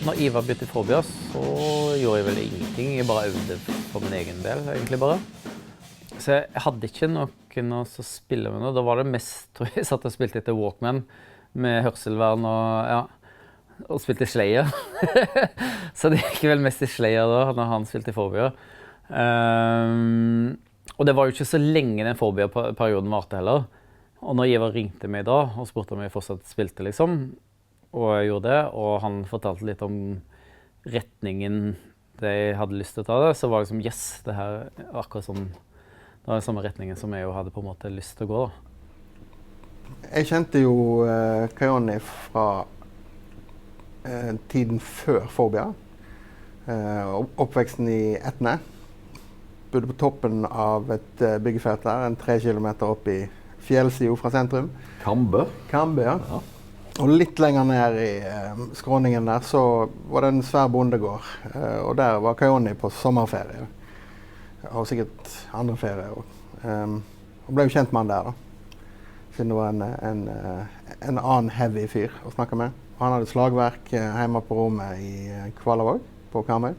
Når Ivar begynte i Forbia, så gjorde jeg vel ingenting. Jeg bare øvde for min egen del, egentlig bare. Så jeg hadde ikke noen å spille med nå. Da var det mest, tror jeg satt og spilte etter Walkman med hørselvern og spilte Slayer. Så det gikk vel mest i Slayer da, når han spilte i Forbia. Og det var jo ikke så lenge den Forbia-perioden varte heller. Og når Ivar ringte meg da og spurte om jeg fortsatt spilte, liksom, og jeg gjorde det, og han fortalte litt om retningen jeg hadde lyst til å ta det, så var det liksom, yes, det her er akkurat sånn, det var den samme retningen som jeg jo hadde på en måte lyst til å gå da. Jeg kjente jo Kayoni fra tiden før Forbia, oppveksten i Etne. Bodde på toppen av et byggefelt der, 3 kilometer opp i fjellsiden fra sentrum. Kambe? Kambe, ja. Og litt lenger ned i skråningen der så var det en svær bondegård, og der var Kayoni på sommerferie. Og sikkert andre ferie også. Og ble jo kjent med han der da. Siden det var en annen heavy fyr å snakke med. Og han hadde slagverk hjemme på rommet i Kvalavåg på Karmøy.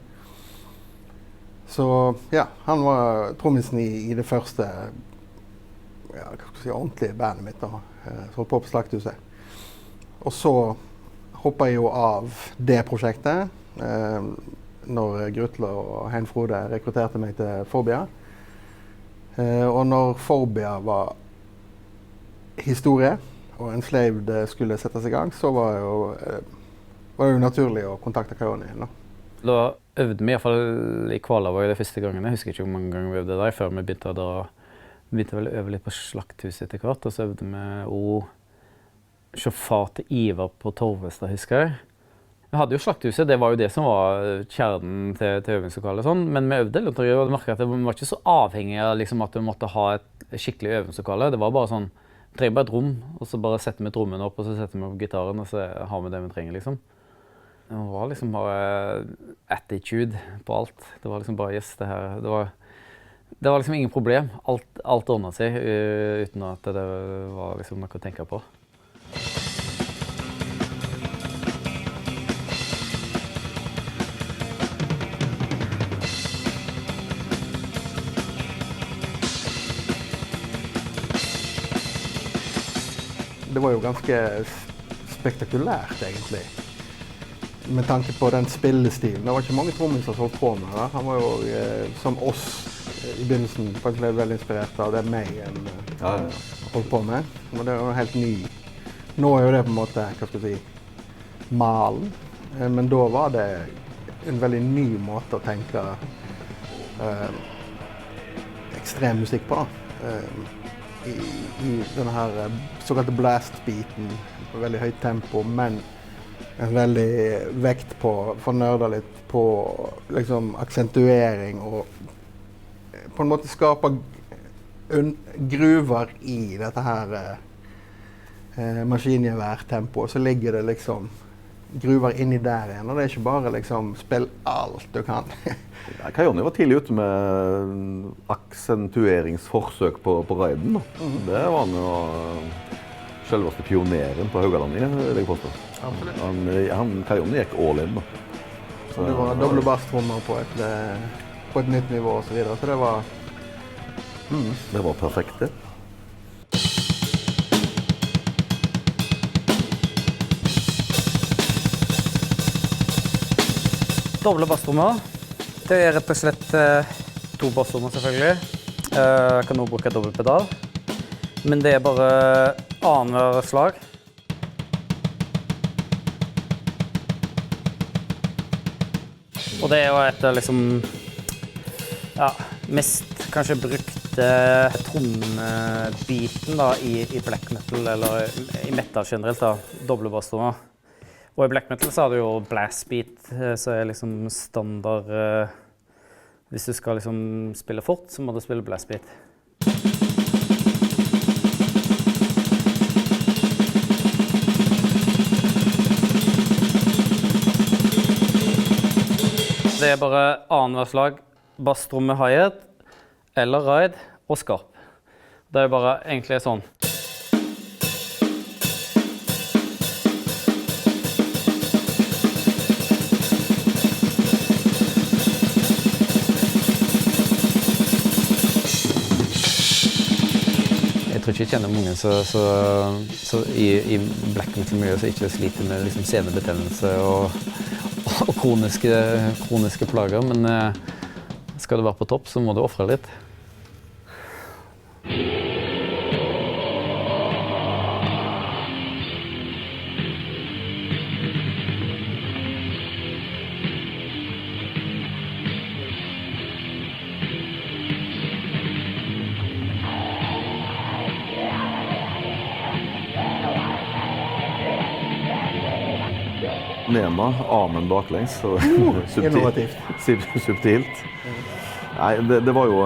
Så ja, han var trommisen i det første ordentlige bandet mitt da, som holdt på Slakthuset. Og så hoppet jeg jo av det prosjektet når Grutle og Hein Frode rekrutterte meg til Forbia. Og når Forbia var historie, og Enslaved skulle settes i gang, så var det jo naturlig å kontakte Kayoni. Da øvde vi i hvert fall i Kvalavåg de første gangene. Jeg husker ikke hvor mange ganger vi øvde der, før vi begynte vel å øve litt på Slakthuset etter hvert, og så øvde vi sjåfar til Ivar på Torvestad, husker jeg. Vi hadde jo Slakthuset, det var jo det som var kjernen til øvingslokalet, sånn, men vi øvde litt, og merket at vi var ikke så avhengig av liksom, at vi måtte ha et skikkelig øvingslokale. Det var bare sånn, vi trenger bare et rom, og så bare setter vi trommene opp, og så setter vi opp gitaren, og så har vi det vi trenger, liksom. Det var liksom bare attitude på alt. Det var liksom bare, yes, det her, det var liksom ingen problem. Alt ordnet seg, uten at det var liksom noe å tenke på. Det var jo ganske spektakulært, egentlig. Med tanke på den spillestilen. Det var ikke mange trommiser som holdt på med det. Han var jo, som oss i begynnelsen, faktisk ble veldig inspirert av det Mayhem holdt på med. Men det var helt ny. Nå er jo det på en måte, hva skal jeg si, malen. Men da var det en veldig ny måte å tenke ekstrem musikk på, da. I denne her såkalte blast-beaten, veldig høyt tempo, men en veldig vekt på, for å nørde litt på liksom aksentuering og på en måte skape gruver i dette her maskingeværtempoet, så ligger det liksom gruver inni der igjen, og det er ikke bare liksom spill alt du kan. Kayoni var tidlig ute med aksentueringsforsøk på raiden. Det var han jo selveste pioneren på Haugalandet, vil jeg påstå. Kayoni gikk all in. Så det var doble basstrommer på et nytt nivå og så videre, så det var... Det var perfekt, det. Doble basstrommer. Det er rett og slett 2 basstrommer selvfølgelig. Jeg kan også bruke dobbelt pedal. Men det er bare annenhver slag. Og det er jo et liksom, mest kanskje brukte trommebiten da, i black metal, eller i metal generelt da, doble basstrommer. Og i black metal så har du jo blast beat, så er liksom standard, hvis du skal liksom spille fort, så må du spille blast beat. Det er bare annenhver slag, basstromme hi-hat, eller ride og skarp. Det er bare egentlig sånn. tror ikke jeg kjenner mange så i black metal-miljøet som ikke sliter med liksom senebetennelse og kroniske plager, men skal du være på topp, så må du offre litt. Nema, amen baklengs, så subtilt. Nei, det var jo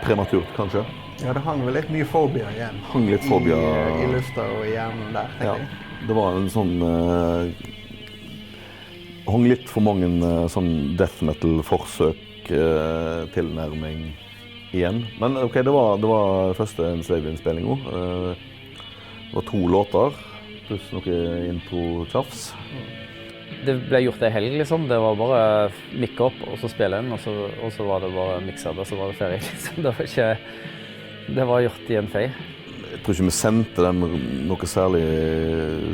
prematurt, kanskje. Ja, det hang vel litt mye fobia igjen. Hang litt fobia. I lufta og i hjernen der, tenker jeg. Det var en sånn... hang litt for mange sånn death metal-forsøk, tilnærming igjen. Men ok, det var første Enslaved-innspilling også. Det var 2 låter, pluss noe intro-tjafs. Det ble gjort en helg, liksom. Det var bare mikke opp, og så spille inn, og så var det bare mikset, og så var det ferie, liksom. Det var gjort i en fei. Jeg tror ikke vi sendte den noe særlig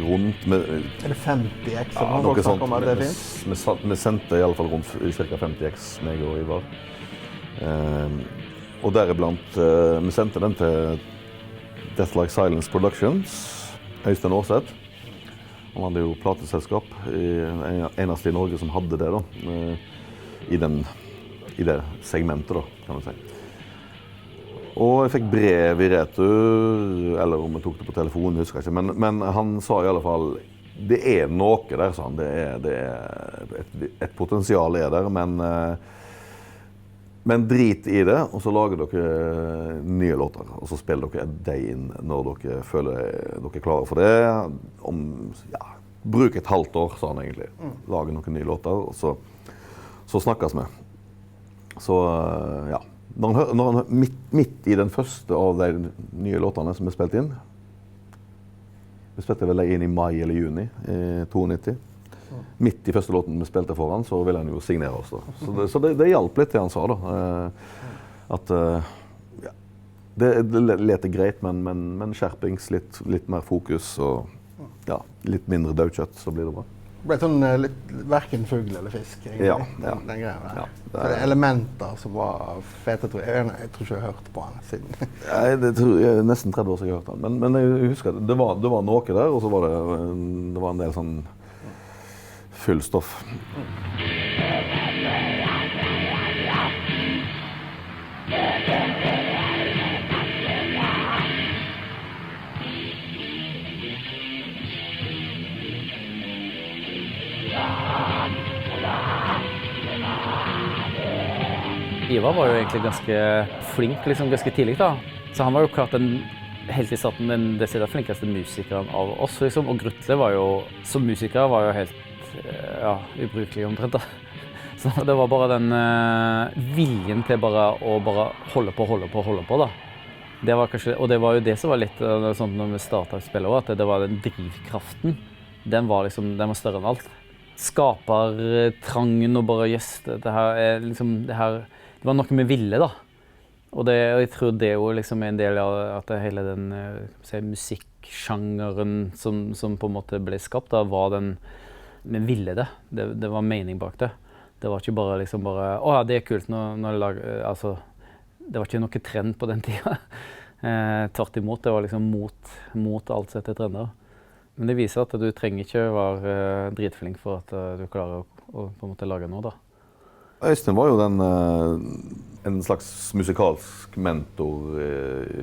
rundt. Er det 50x som har folk snakket om at det finnes? Vi sendte i alle fall rundt ca. 50x, meg og Ivar. Og deriblant, vi sendte den til Death Like Silence Productions, Øystein Aarseth. Han hadde jo plateselskap, eneste i Norge som hadde det da, i det segmentet da, kan man si. Og jeg fikk brev i retur, eller om jeg tok det på telefonen, husker jeg ikke, men han sa i alle fall, det er noe der, sa han, det er et potensial der, men drit i det, og så lager dere nye låter, og så spiller dere deg inn når dere føler dere er klare for det. Bruk et halvt år, sa han egentlig. Lage noen nye låter, og så snakkes vi. Så ja, når han midt i den første av de nye låtene som er spilt inn, vi spilte vel inn i mai eller juni i 92. Midt i første låten vi spilte foran, så ville han jo signere oss da. Så det hjalp litt det han sa da. At det leter greit, men skjerpings, litt mer fokus og litt mindre dødkjøtt, så blir det bra. Det ble sånn hverken fugl eller fisk, egentlig, den greien der. Det er elementer som var fete, tror jeg. Jeg tror ikke jeg har hørt på han siden. Det tror jeg nesten 30 år siden jeg har hørt han. Men jeg husker at det var noe der, og så var det var en del sånn full stoff. Ivar var jo egentlig ganske flink, liksom ganske tidlig da. Så han var jo klart helt i starten den desidert flinkeste musikeren av oss, liksom. Og Grutle var jo, som musiker, var jo helt ubrukelig omtrent da. Så det var bare den viljen til å holde på da. Det var kanskje, og det var jo det som var litt sånn når vi startet spillet også, at det var den drivkraften. Den var større enn alt. Skapertrangen og bare det var noe vi ville da. Og jeg tror det jo liksom er en del av at hele den musikksjangeren som på en måte ble skapt da, var vi ville det. Det var mening bak det. Det var ikke bare det er kult når jeg lager, altså, det var ikke noe trend på den tiden. Tvert imot, det var liksom mot alt sett til trender. Men det viser at du trenger ikke være dritflink for at du klarer å på en måte lage noe da. Øystein var jo en slags musikalsk mentor,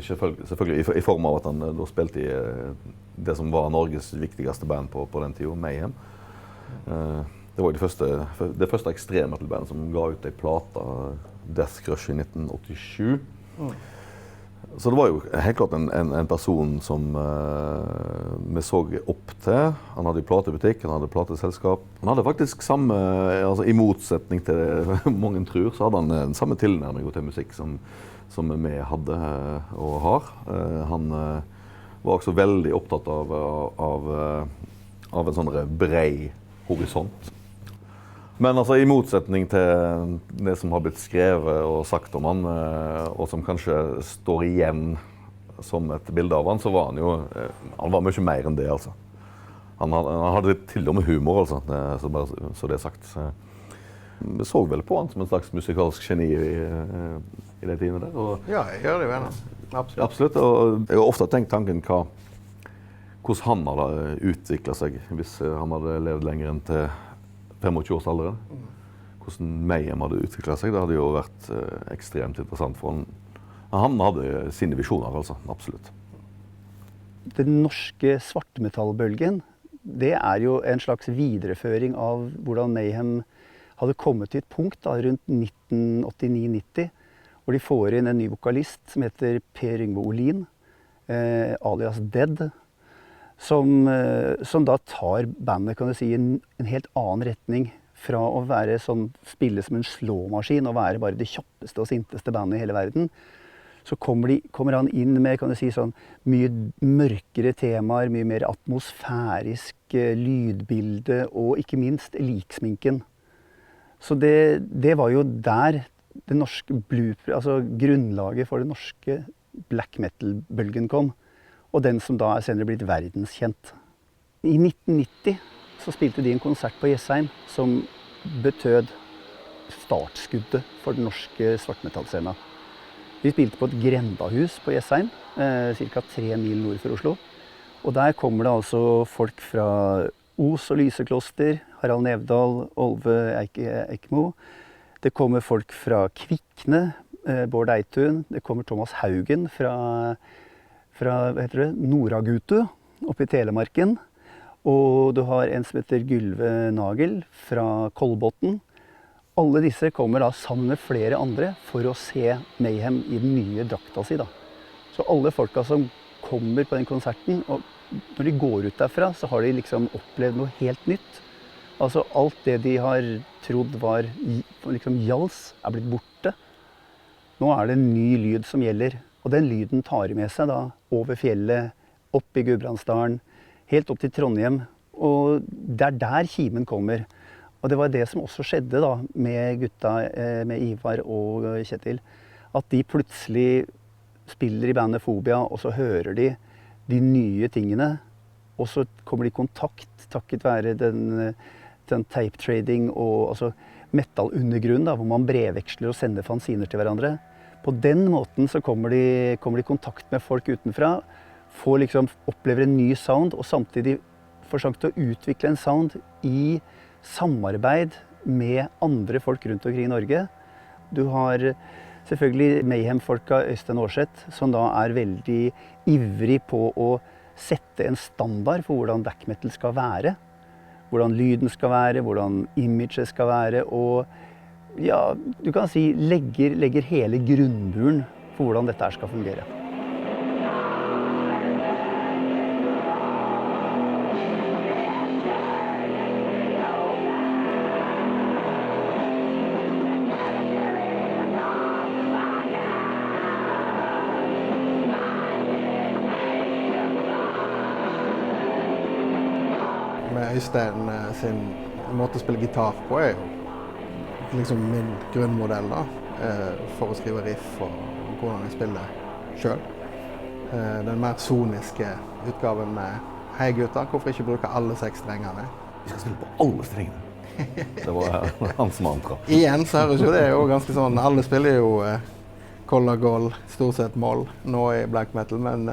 selvfølgelig i form av at han da spilte i det som var Norges viktigste band på den tiden, Mayhem. Det var det første ekstremmetal-bandet som ga ut en plata, Death Crush i 1987. Så det var jo helt klart en person som vi så opp til. Han hadde platebutikk, han hadde plateselskap. Han hadde faktisk samme, altså i motsetning til det mange tror, så hadde han samme tilnærming til musikk som vi hadde og har. Han var også veldig opptatt av en sånn brei horisont. Men altså, i motsetning til det som har blitt skrevet og sagt om han, og som kanskje står igjen som et bilde av han, så var han jo han var mye mer enn det, altså. Han hadde til og med humor, altså, så det er sagt. Vi så vel på han som en slags musikalsk geni i de tidene der. Og, Ja, jeg gjør det jo ennå. Absolutt. absolutt, og jeg har ofte tenkt tanken hvordan han hadde utviklet seg hvis han hadde levd lenger enn til 25-årsalderen. Hvordan Mayhem hadde utviklet seg, det hadde jo vært ekstremt interessant for han. Han hadde sine visjoner, altså, absolutt. Den norske svartmetallbølgen, det er jo en slags videreføring av hvordan Mayhem hadde kommet til et punkt da, rundt 1989-90, hvor de får inn en ny vokalist som heter Per Yngve Olin, alias Dead, som da tar bandet, kan du si, en helt annen retning fra å være sånn, spille som en slåmaskin og være bare det kjappeste og sinteste bandet i hele verden. Så kommer han inn med, kan du si, sånn, mye mørkere temaer, mye mer atmosfærisk lydbilde og ikke minst liksminken. Så det var jo der det norske altså grunnlaget for det norske black metal-bølgen kom, og den som da er senere blitt verdenskjent. I 1990 så spilte de en konsert på Jessheim som betød startskuddet for den norske svartmetallscenen. Vi spilte på et grendahus på Jessheim, ca. 3 mil nord for Oslo. Og der kommer det altså folk fra Os og Lysekloster, Harald Nevdal, Olve Eikemo. Det kommer folk fra Kvikne, Bård Eitun. Det kommer Thomas Haugen fra hva heter det, Noragutu, oppe i Telemarken. Og du har en som heter Gylve Nagel fra Kolbotn. Alle disse kommer da sammen med flere andre for å se Mayhem i den nye drakta si da. Så alle folka som kommer på den konserten, og når de går ut derfra, så har de liksom opplevd noe helt nytt. Altså alt det de har trodd var liksom jals, er blitt borte. Nå er det en ny lyd som gjelder, og den lyden tar de med seg da over fjellet, opp i Gudbrandsdalen, helt opp til Trondheim, og det er der kimen kommer. Og det var det som også skjedde da med gutta, med Ivar og Kjetil, at de plutselig spiller i bandet Fobia, og så hører de nye tingene, og så kommer de i kontakt takket være den tape trading og altså metal-undergrunn, da, hvor man brevveksler og sender fanziner til hverandre. På den måten så kommer de i kontakt med folk utenfra, opplever en ny sound, og samtidig får sjanse til å utvikle en sound i samarbeid med andre folk rundt omkring i Norge. Du har selvfølgelig Mayhem-folka Øystein Aarseth, som da er veldig ivrig på å sette en standard for hvordan black metal skal være. Hvordan lyden skal være, hvordan imaget skal være, og ja, du kan si legger hele grunnmuren for hvordan dette skal fungere. Øystein sin måte å spille gitar på er jo liksom min grunnmodell da, for å skrive riff og hvordan jeg spiller selv. Den mer soniske utgaven med «Hei gutter, hvorfor ikke bruke alle 6 strengene?» Vi skal spille på alle strengene. Det var hans mantra. Igjen så høres jo det jo ganske sånn, alle spiller jo kollagål, stort sett moll, nå i black metal, men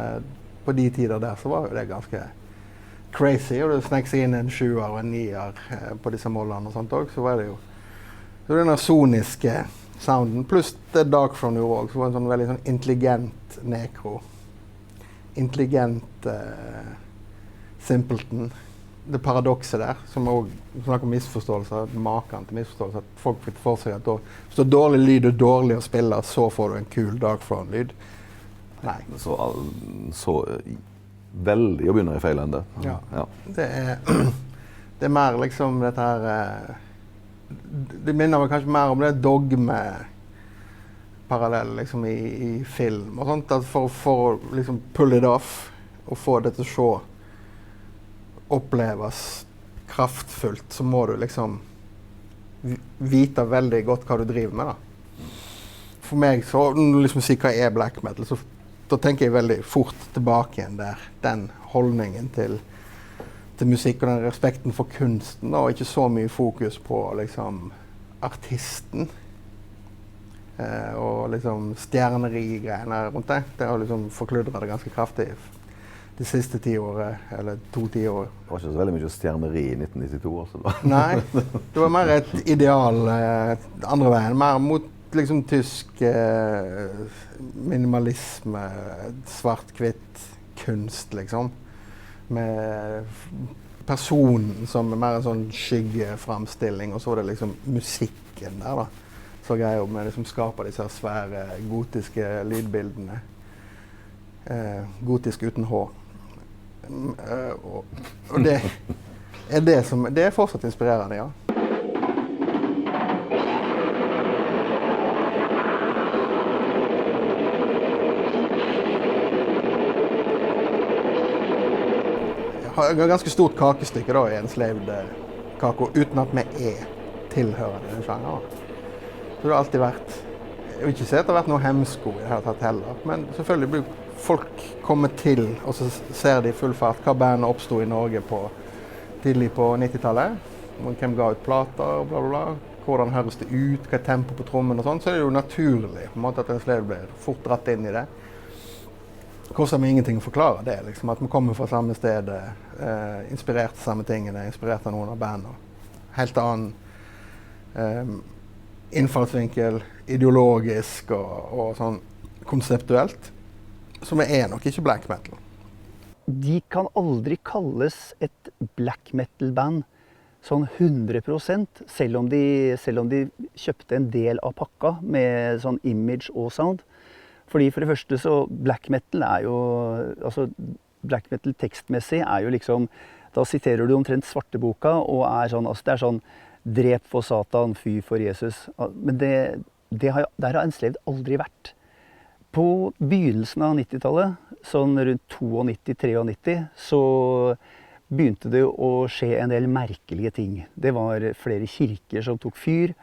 på de tider der så var jo det ganske crazy, og det snek seg inn en 7-er og en 9-er på disse mollene og sånt også, så var det jo så denne soniske sounden, pluss det Darkthrone gjorde også, så var det en sånn veldig sånn intelligent nekro, intelligent simpleton. Det paradokset der, som også snakker om misforståelser, maken til misforståelser, at folk fikk for seg at hvis det er dårlig lyd og dårlig å spille, så får du en kul Darkthrone-lyd. Nei. Så veldig å begynne i feil ende. Ja. Ja. Det er mer liksom dette her det minner meg kanskje mer om det dogme parallell liksom i film og sånt, at for å liksom pull it off og få det til å se oppleves kraftfullt, så må du liksom vite veldig godt hva du driver med da. For meg så, når du liksom sier hva er black metal, så da tenker jeg veldig fort tilbake igjen der. Den holdningen til musikk og den respekten for kunsten, da, og ikke så mye fokus på liksom artisten. Og liksom stjerneri-greiene rundt det. Det har liksom forkludret det ganske kraftig de siste 10 årene, eller 2-10 år. Det var ikke så veldig mye stjerneri i 1992 også da. Nei, det var mer et ideal andre veien, mer mot liksom tysk minimalisme, svart-hvitt kunst liksom, med personen som mer en sånn skyggeframstilling, og så var det liksom musikken der da, så greier med liksom skape disse svære gotiske lydbildene, gotisk uten H. Og det det fortsatt inspirerende, ja. Jeg har ganske stort kakestykke da, i Enslaved Kako, uten at vi tilhører den sjangeren. Så det har alltid vært, jeg vil ikke si at det har vært noe hemsko i det hele tatt heller, men selvfølgelig blir folk kommet til, og så ser de i full fart hva bandet oppstod i Norge tidlig på 90-tallet. Hvem ga ut plater, bla bla bla. Hvordan høres det ut, hva er tempo på trommen og sånn. Så er det jo naturlig på en måte at Enslaved blir fort dratt inn i det. Koster meg ingenting å forklare det, liksom, at vi kommer fra samme sted, inspirert av samme tingene, inspirert av noen av bandene. Helt annen innfallsvinkel, ideologisk og sånn konseptuelt, som nok ikke black metal. De kan aldri kalles et black metal-band sånn 100%, selv om de kjøpte en del av pakka med sånn image og sound. Fordi for det første så black metal altså black metal tekstmessig jo liksom, da siterer du omtrent svarteboka og sånn, altså det sånn, drep for Satan, fy for Jesus. Men der har Enslaved aldri vært. På begynnelsen av 90-tallet, sånn rundt 92-93, så begynte det å skje en del merkelige ting. Det var flere kirker som tok fyr.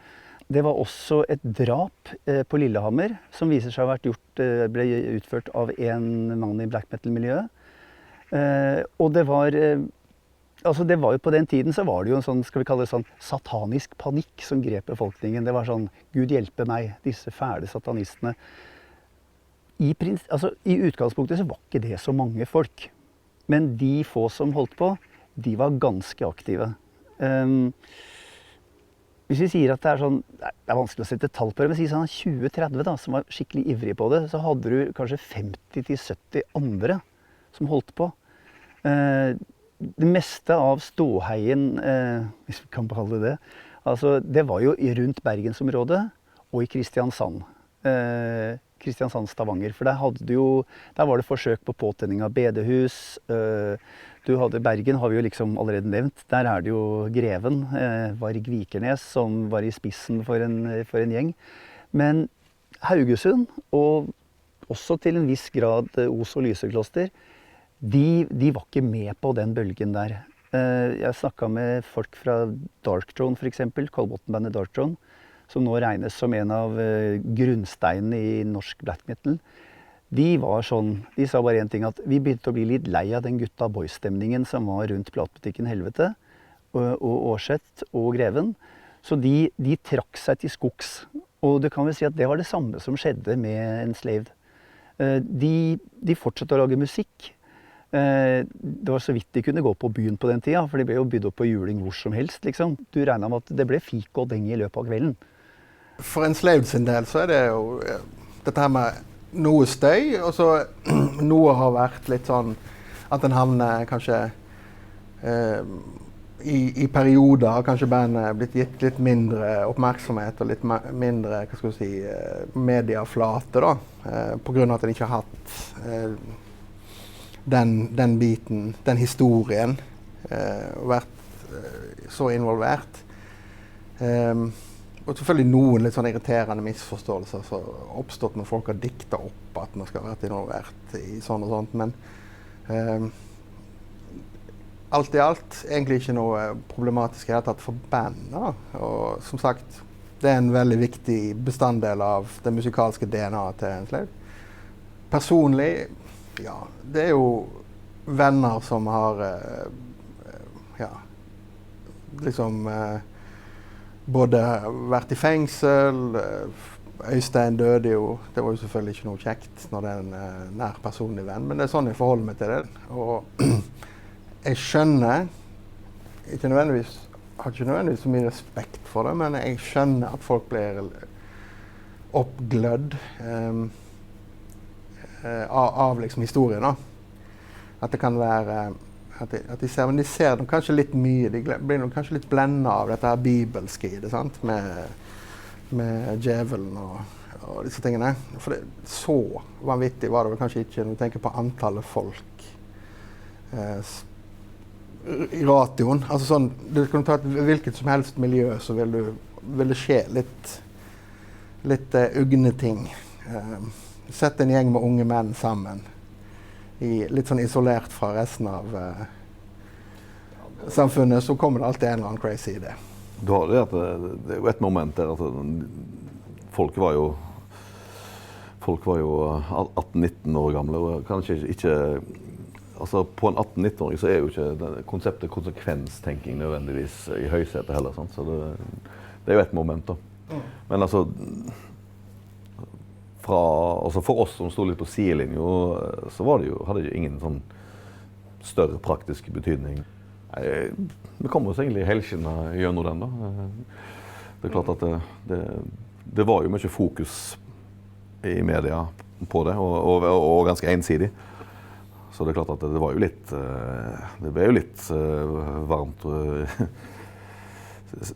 Det var også et drap på Lillehammer, som viser seg å ha ble utført av en mann i black metal-miljøet. Og det var jo på den tiden så var det jo en sånn, skal vi kalle det sånn, satanisk panikk som grep befolkningen. Det var sånn, Gud hjelpe meg, disse fæle satanistene. I utgangspunktet så var ikke det så mange folk. Men de få som holdt på, de var ganske aktive. Hvis vi sier at det sånn, det er vanskelig å sette tall på det, men si sånn 20-30 da, som var skikkelig ivrig på det, så hadde du kanskje 50-70 andre som holdt på. Det meste av ståheien, hvis vi kan kalle det, altså det var jo rundt Bergensområdet og i Kristiansand. Kristiansand-Stavanger, for der var det forsøk på påtenning av bedehus. Bergen har vi jo liksom allerede nevnt. Der det jo Greven, Varg Vikernes, som var i spissen for en gjeng. Men Haugesund, og også til en viss grad Os og Lysekloster, de var ikke med på den bølgen der. Jeg snakket med folk fra Darkthrone for eksempel, Kolbotn-bandet Darkthrone, som nå regnes som en av grunnsteinene i norsk black metal. De sa bare en ting, at vi begynte å bli litt lei av den gutta boy-stemningen som var rundt platebutikken Helvete, og Årset og Greven. Så de trakk seg til skogs. Og du kan vel si at det var det samme som skjedde med Enslaved. De fortsatte å lage musikk. Det var så vidt de kunne gå på byen på den tida, for de ble jo bydd opp på juling hvor som helst, liksom. Du regnet med at det ble fik og deng i løpet av kvelden. For Enslaved sin del så det jo dette her med noe støy, og så noe har vært litt sånn at en havner kanskje i perioder har kanskje bandet blitt gitt litt mindre oppmerksomhet og litt mindre, hva skal vi si, mediaflate da, på grunn av at en ikke har hatt den biten, den historien, vært så involvert. Og selvfølgelig noen litt sånn irriterende misforståelser som har oppstått når folk har diktet opp at man skal ha vært involvert i sånn og sånt, men alt i alt egentlig ikke noe problematisk i det hele tatt for bandet. Og som sagt, det en veldig viktig bestanddel av det musikalske DNA til Enslaved. personlig, ja, det er jo venner som har ja, liksom både vært i fengsel, Øystein døde jo, det var jo selvfølgelig ikke noe kjekt når det er en nær personlig venn, men det er sånn jeg forholder meg til det. Og jeg skjønner, har ikke nødvendigvis så mye respekt for det, men jeg skjønner at folk blir oppglødd av liksom historien da. At det kan være at de ser dem kanskje litt mye, de blir kanskje litt blendet av dette her bibelske i det, sant? Med djevelen og disse tingene. For det, så vanvittig var det vel kanskje ikke når du tenker på antallet folk i ratioen. Altså sånn, du kan ta et hvilket som helst miljø, så vil det skje litt ugne ting. Sett en gjeng med unge menn sammen, litt sånn isolert fra resten av samfunnet, så kommer det alltid en eller annen crazy idé. Du har det at det er jo et moment der at folk var jo 18-19 år gamle, og kanskje ikke altså på en 18-19-åring så er jo ikke konseptet konsekvenstenking nødvendigvis i høysetet heller, sant? Så det er jo et moment da. Men altså for oss som stod litt på sidelinjen, så hadde det jo ingen sånn større praktisk betydning. Vi kom oss egentlig helskinnet gjennom den da. Det er klart at det var jo mye fokus i media på det, og ganske ensidig. Så det er klart at det var jo litt, det ble jo litt varmt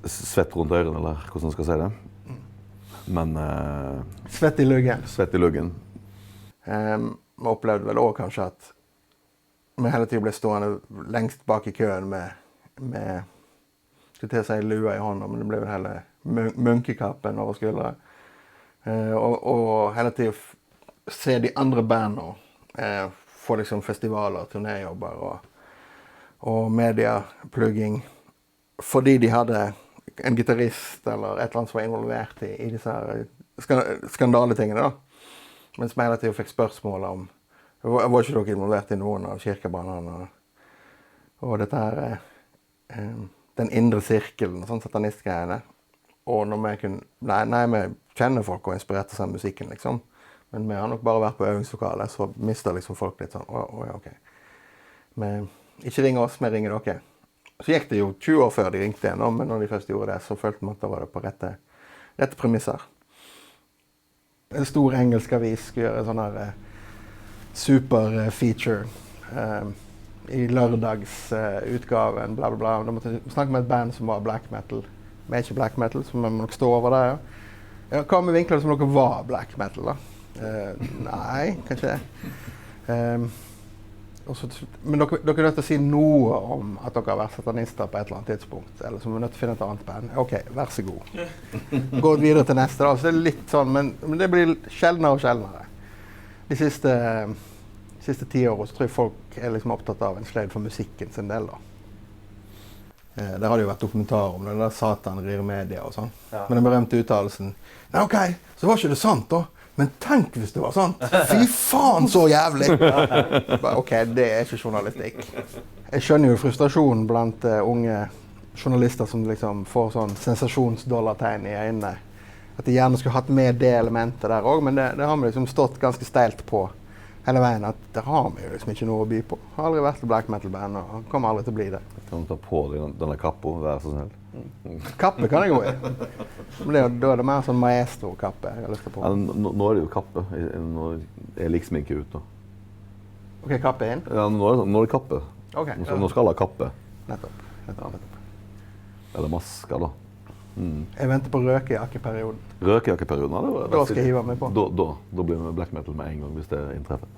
svett rundt ørene, eller hvordan skal jeg si det. Men svett i luggen. Svett i luggen. Vi opplevde vel også kanskje at vi hele tiden ble stående lengst bak i køen med skulle til å si lua i hånda, men det ble vel hele munkekappen over skuldre. Og hele tiden se de andre bandene få liksom festivaler, turnéjobber og mediaplugging, fordi de hadde en gitarist eller et eller annet som var involvert i disse her skandaletingene da. Mens vi hele tiden fikk spørsmål om, var ikke dere involvert i noen av kirkebanene og dette her, den indre sirkelen, sånn satanistgreiene. Og når vi vi kjenner folk og inspirerte seg av musikken liksom, men vi har nok bare vært på øvingslokalet, så mister liksom folk litt sånn, ok. Men ikke ring oss, vi ringer dere. Så gikk det jo 20 år før de ringte igjen, men når de først gjorde det, så følte man at det var på rette premisser. En stor engelsk avis skulle gjøre en sånn her super feature i lørdagsutgaven, bla bla bla. Da måtte vi snakke med et band som var black metal. Vi er ikke black metal, så vi må nok stå over det, ja. Hva med vinkler som dere var black metal, da? Nei, kanskje det. Men dere er nødt til å si noe om at dere har vært satanister på et eller annet tidspunkt, eller så er vi nødt til å finne et annet band. Ok, vær så god. Gå videre til neste da, så det er litt sånn, men det blir sjeldnere og sjeldnere. De siste 10 årene så tror jeg folk er liksom opptatt av en sløyd for musikken sin del da. Der har det jo vært dokumentarer om det, der Satan rir media og sånn. Ja. Men den berømte uttalelsen, nei ok, så var ikke det sant da. Men tenk hvis det var sant. Fy faen så jævlig. Ok, det er ikke journalistikk. Jeg skjønner jo frustrasjonen blant unge journalister som liksom får sånn sensasjonsdollartegn i øynene. At de gjerne skulle hatt med det elementet der også, men det har vi liksom stått ganske steilt på hele veien. At det har vi jo liksom ikke noe å by på. Har aldri vært et black metal band og kommer aldri til å bli det. Kan du ta på denne kappa, vær så snill? Kappe kan jeg gå i. Men da er det mer sånn maestro-kappe jeg har lyst til på. Ja, nå er det jo kappe. Nå er liksom ikke ut da. Ok, kappe inn? Ja, nå er det kappe. Okay, nå skal alle ha kappe. Nettopp. Eller masker da. Jeg venter på røkejakkeperioden. Røkejakkeperioden, ja. Da skal jeg hive meg på. Da blir det black metal med en gang hvis det inntreffer.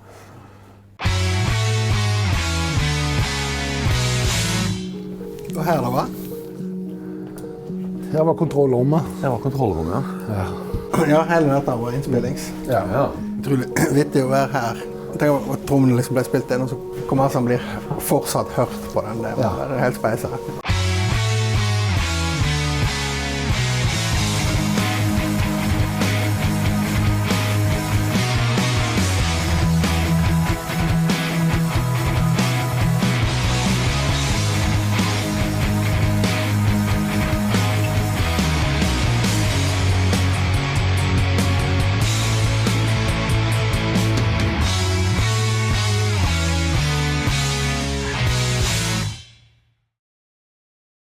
Og her da, hva? Her var kontrollrommet. Ja. Ja, hele dette var innspillings. Ja. Utrolig vittig å være her. Tenk at trommene liksom ble spilt inn, og så kommer han blir fortsatt hørt på den. Det er helt speisa.